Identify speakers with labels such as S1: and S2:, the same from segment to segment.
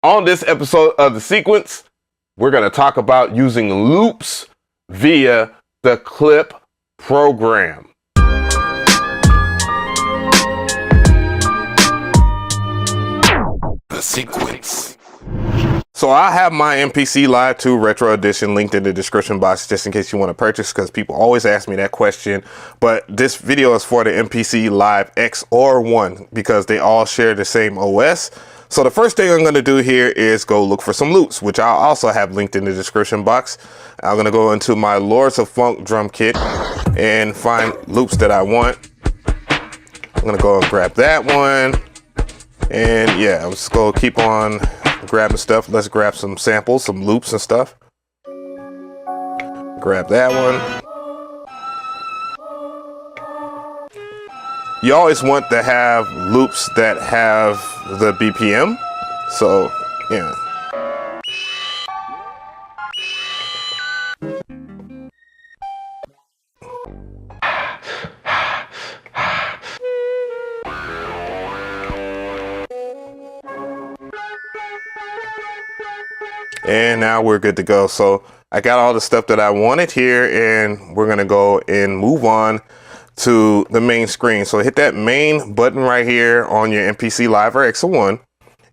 S1: On this episode of The Sequence, we're going to talk about using loops via the clip program. The Sequence. So I have my MPC Live 2 Retro Edition linked in the description box just in case you want to purchase, because people always ask me that question. But this video is for the MPC Live X or 1 because they all share the same OS. So the first thing I'm going to do here is go look for some loops, which I'll also have linked in the description box. I'm going to go into my Lords of Phonk drum kit and find loops that I want. I'm going to go and grab that one. And yeah, I'm just going to keep on grabbing stuff. Let's grab some samples, some loops and stuff. Grab that one. You always want to have loops that have the BPM. So, yeah. And now we're good to go. So I got all the stuff that I wanted here, and we're gonna go and move on to the main screen. So hit that main button right here on your MPC Live or X1,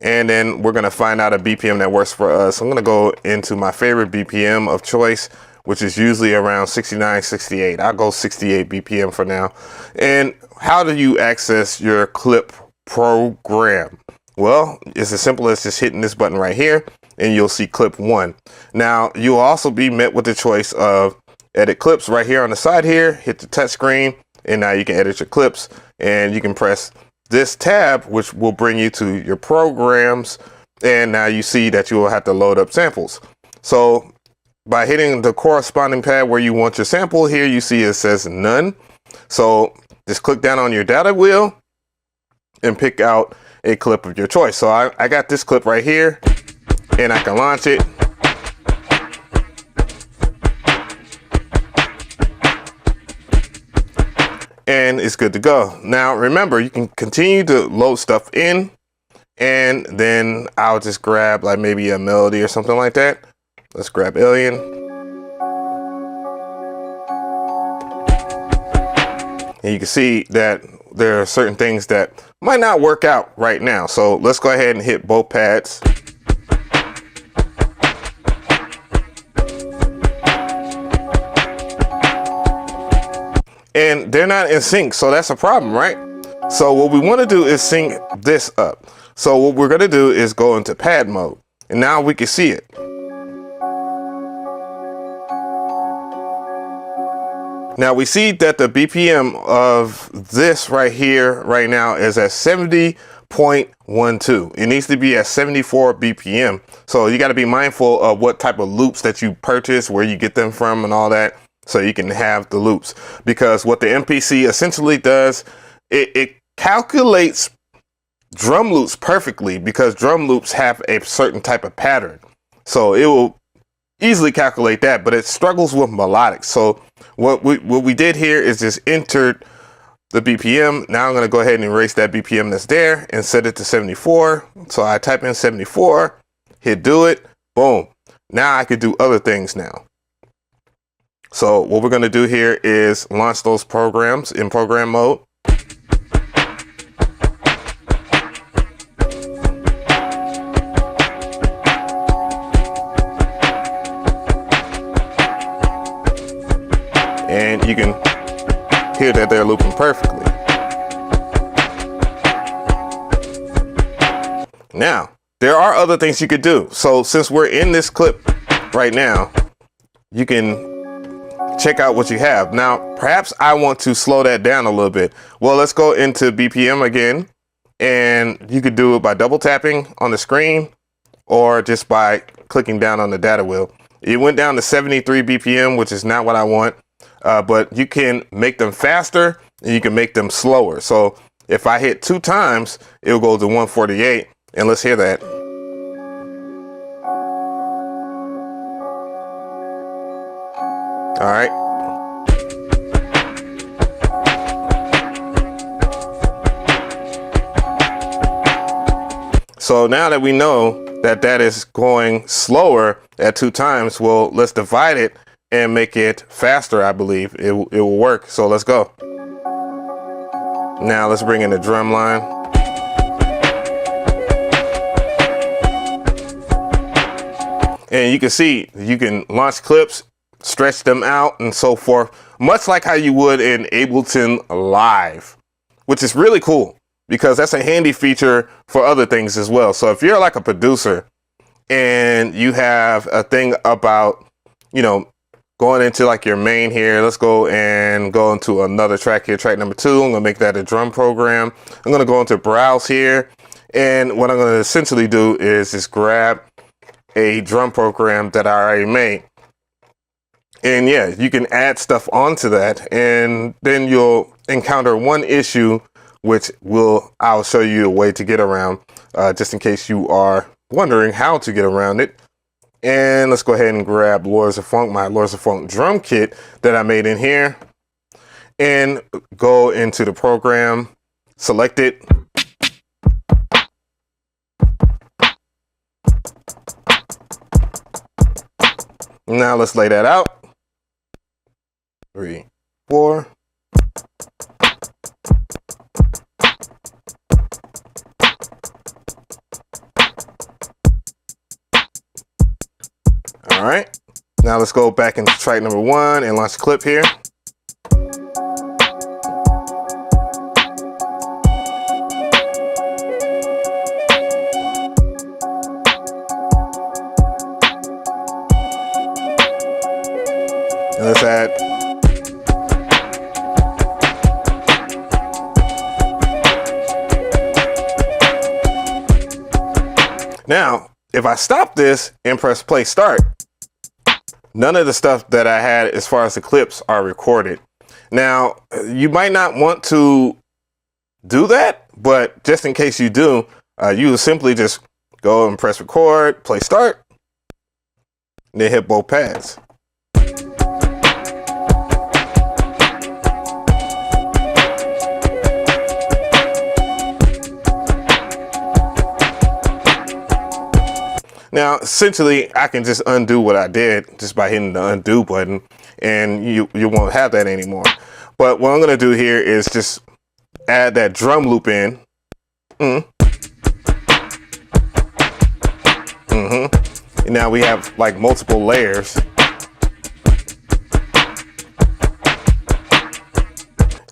S1: and then we're gonna find out a BPM that works for us. I'm gonna go into my favorite BPM of choice, which is usually around 69, 68. I'll go 68 BPM for now. And how do you access your clip program? Well, it's as simple as just hitting this button right here, and you'll see clip 1. Now, you'll also be met with the choice of edit clips right here on the side here. Hit the touch screen, and now you can edit your clips, and you can press this tab, which will bring you to your programs. And now you see that you will have to load up samples. So by hitting the corresponding pad where you want your sample, here you see it says none. So just click down on your data wheel and pick out a clip of your choice. So I got this clip right here, and I can launch it. And it's good to go. Now remember, you can continue to load stuff in, and then I'll just grab like maybe a melody or something like that. Let's grab Alien. And you can see that there are certain things that might not work out right now. So let's go ahead and hit both pads. And they're not in sync, so that's a problem, right? So what we want to do is sync this up. So what we're going to do is go into pad mode, and now we can see it. Now we see that the BPM of this right here right now is at 70.12. It needs to be at 74 BPM. So you got to be mindful of what type of loops that you purchase, where you get them from and all that, so you can have the loops. Because what the MPC essentially does, it calculates drum loops perfectly, because drum loops have a certain type of pattern. So it will easily calculate that, but it struggles with melodic. So what we did here is just entered the BPM. Now I'm going to go ahead and erase that BPM that's there and set it to 74. So I type in 74, hit do it, boom. Now I could do other things now. So what we're going to do here is launch those programs in program mode. And you can hear that they're looping perfectly. Now, there are other things you could do. So since we're in this clip right now, you can check out what you have. Now, perhaps I want to slow that down a little bit. Well, let's go into BPM again, and you could do it by double tapping on the screen or just by clicking down on the data wheel. It went down to 73 BPM, which is not what I want, but you can make them faster and you can make them slower. So if I hit 2 times, it'll go to 148, and let's hear that. All right. So now that we know that is going slower at 2 times. Well, let's divide it and make it faster. I believe it will work. So let's go. Now let's bring in the drum line. And you can see you can launch clips, stretch them out, and so forth, much like how you would in Ableton Live, which is really cool because that's a handy feature for other things as well. So if you're like a producer and you have a thing about, you know, going into like your main here, let's go into another track here, track number 2. I'm gonna make that a drum program. I'm gonna go into browse here, and what I'm gonna essentially do is just grab a drum program that I already made. And yeah, you can add stuff onto that, and then you'll encounter one issue, which I'll show you a way to get around, just in case you are wondering how to get around it. And let's go ahead and grab Lords of Phonk, my Lords of Phonk drum kit that I made in here, and go into the program, select it. Now let's lay that out. 3, 4. All right, now let's go back into track number 1 and launch the clip here. And let's add. Now, if I stop this and press play start, none of the stuff that I had as far as the clips are recorded. Now, you might not want to do that, but just in case you do, you will simply just go and press record, play start, and then hit both pads. Now, essentially, I can just undo what I did just by hitting the undo button, and you won't have that anymore. But what I'm going to do here is just add that drum loop in. And now we have like multiple layers.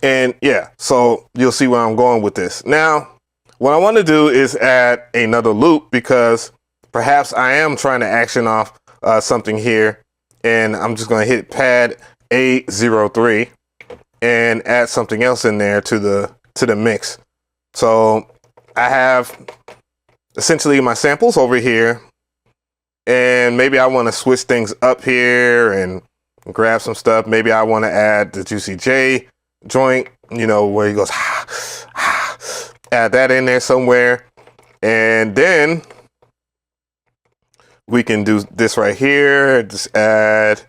S1: And yeah, so you'll see where I'm going with this. Now, what I want to do is add another loop because perhaps I am trying to action off something here, and I'm just going to hit pad A03 and add something else in there to the mix. So I have essentially my samples over here, and maybe I want to switch things up here and grab some stuff. Maybe I want to add the Juicy J joint, you know, where he goes, add that in there somewhere, and then we can do this right here. Just add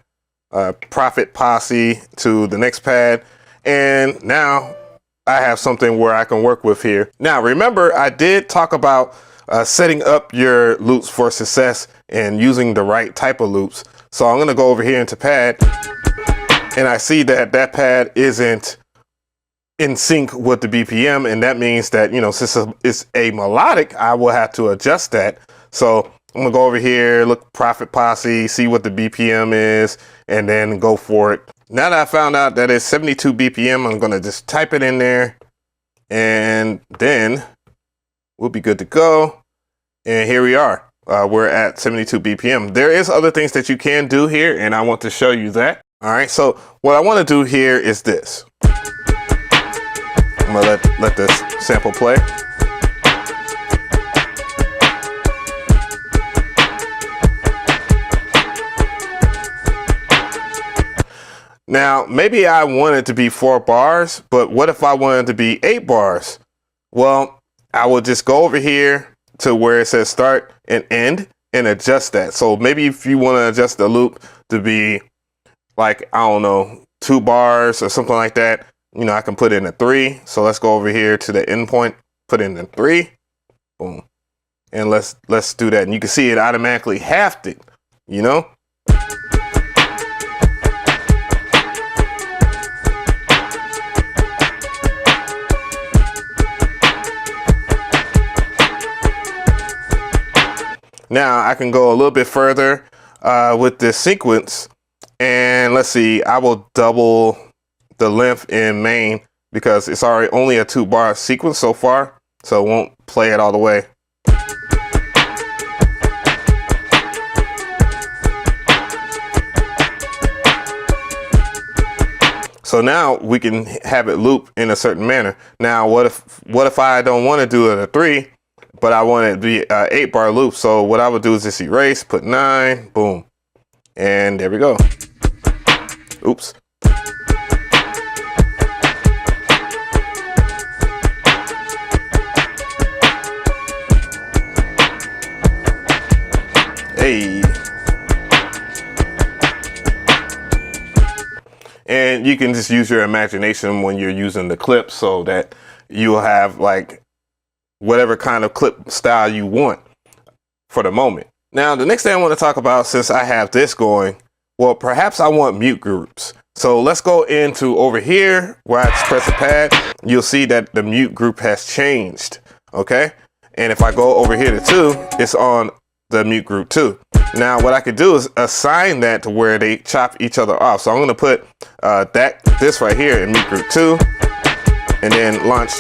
S1: Prophet Posse to the next pad. And now I have something where I can work with here. Now, remember, I did talk about setting up your loops for success and using the right type of loops. So I'm going to go over here into pad, and I see that that pad isn't in sync with the BPM. And that means that, you know, since it's a melodic, I will have to adjust that. So I'm gonna go over here, look Prophet Posse, see what the BPM is, and then go for it. Now that I found out that it's 72 BPM, I'm gonna just type it in there, and then we'll be good to go. And here we are. We're at 72 BPM. There is other things that you can do here, and I want to show you that. All right, so what I want to do here is this. I'm gonna let this sample play. Now, maybe I want it to be 4 bars, but what if I wanted to be 8 bars? Well, I will just go over here to where it says start and end and adjust that. So maybe if you want to adjust the loop to be like, I don't know, 2 bars or something like that, you know, I can put in a 3. So let's go over here to the endpoint, put in a 3, boom. And let's do that. And you can see it automatically halved it, you know? Now I can go a little bit further with this sequence, and let's see, I will double the length in main because it's already only a 2-bar sequence so far, so it won't play it all the way. So now we can have it loop in a certain manner. Now what if I don't want to do it a 3, but I want it to be a 8-bar loop? So what I would do is just erase, put 9, boom, and there we go. Oops. Hey. And you can just use your imagination when you're using the clip so that you'll have like whatever kind of clip style you want for the moment. Now, the next thing I want to talk about, since I have this going, well, perhaps I want mute groups. So let's go into over here where I press the pad. You'll see that the mute group has changed. Okay. And if I go over here to 2, it's on the mute group 2. Now what I could do is assign that to where they chop each other off. So I'm going to put this right here in mute group 2 and then launch.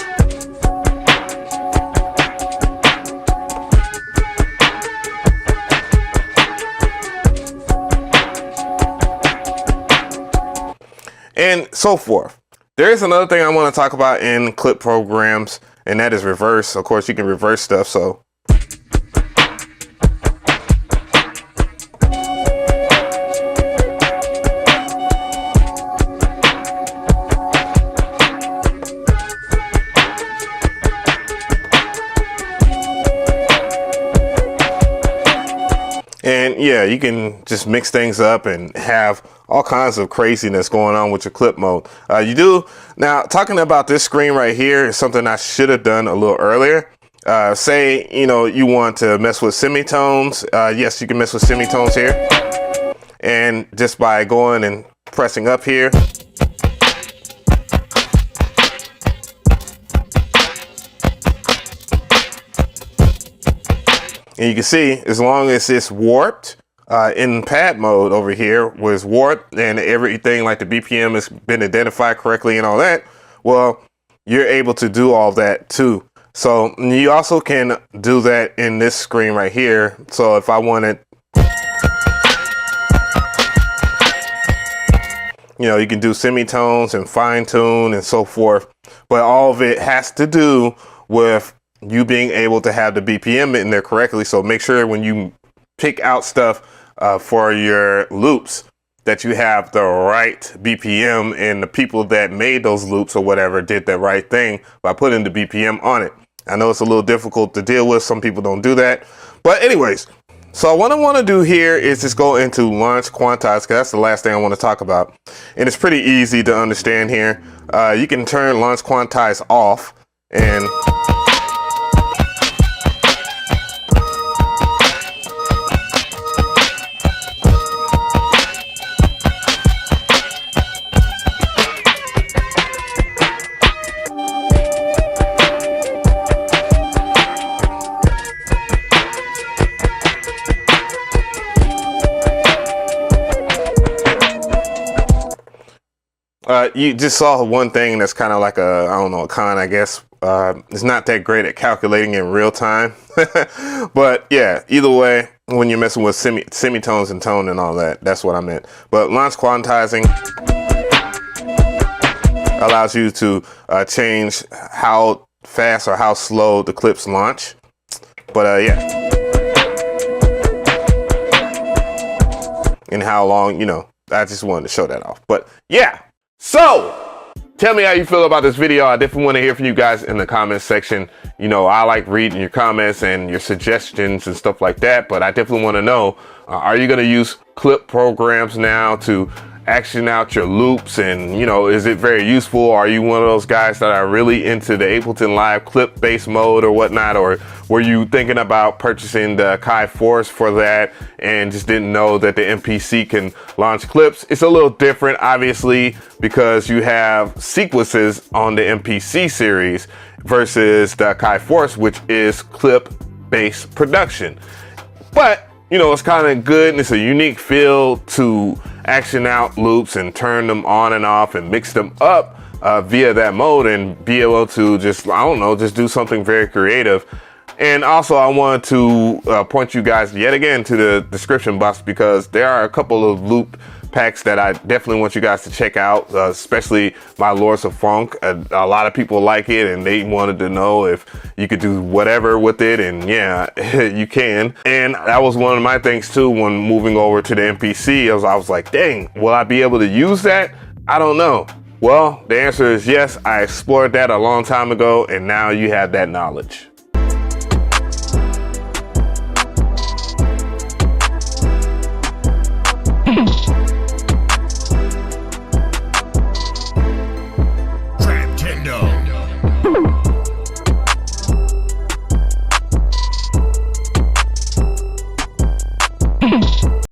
S1: And so forth. There is another thing I want to talk about in clip programs, and that is reverse. Of course, you can reverse stuff. So and yeah, you can just mix things up and have all kinds of craziness going on with your clip mode. You do. Now, talking about this screen right here is something I should have done a little earlier. Say, you know, you want to mess with semitones. Yes, you can mess with semitones here. And just by going and pressing up here. And you can see, as long as it's warped, in pad mode over here was warped and everything like the BPM has been identified correctly and all that, well, you're able to do all that too. So you also can do that in this screen right here. So if I wanted, you know, you can do semitones and fine tune and so forth, but all of it has to do with you being able to have the BPM in there correctly. So make sure when you pick out stuff for your loops that you have the right BPM, and the people that made those loops or whatever did the right thing by putting the BPM on it. I know it's a little difficult to deal with. Some people don't do that. But anyways, so what I want to do here is just go into launch quantize, because that's the last thing I want to talk about. And it's pretty easy to understand here. You can turn launch quantize off, and you just saw one thing that's kind of like a, I don't know, a con, I guess. It's not that great at calculating in real time. But yeah, either way, when you're messing with semitones and tone and all that, that's what I meant. But launch quantizing allows you to change how fast or how slow the clips launch. But yeah. And how long, you know, I just wanted to show that off. But yeah. So, tell me how you feel about this video. I definitely want to hear from you guys in the comments section. You know, I like reading your comments and your suggestions and stuff like that, but I definitely want to know, are you going to use clip programs now to action out your loops, and you know, is it very useful? Are you one of those guys that are really into the Ableton Live clip based mode or whatnot, or were you thinking about purchasing the AKAI Force for that and just didn't know that the MPC can launch clips? It's a little different, obviously, because you have sequences on the MPC series versus the AKAI Force, which is clip based production. But you know, it's kind of good and it's a unique feel to action out loops and turn them on and off and mix them up via that mode and be able to just, I don't know, just do something very creative. And also I wanted to point you guys yet again to the description box, because there are a couple of loop packs that I definitely want you guys to check out, especially my Lords of Phonk. A lot of people like it and they wanted to know if you could do whatever with it, and yeah, you can. And that was one of my things too when moving over to the MPC. I was like, dang, will I be able to use that? I don't know. Well, the answer is yes. I explored that a long time ago, and now you have that knowledge.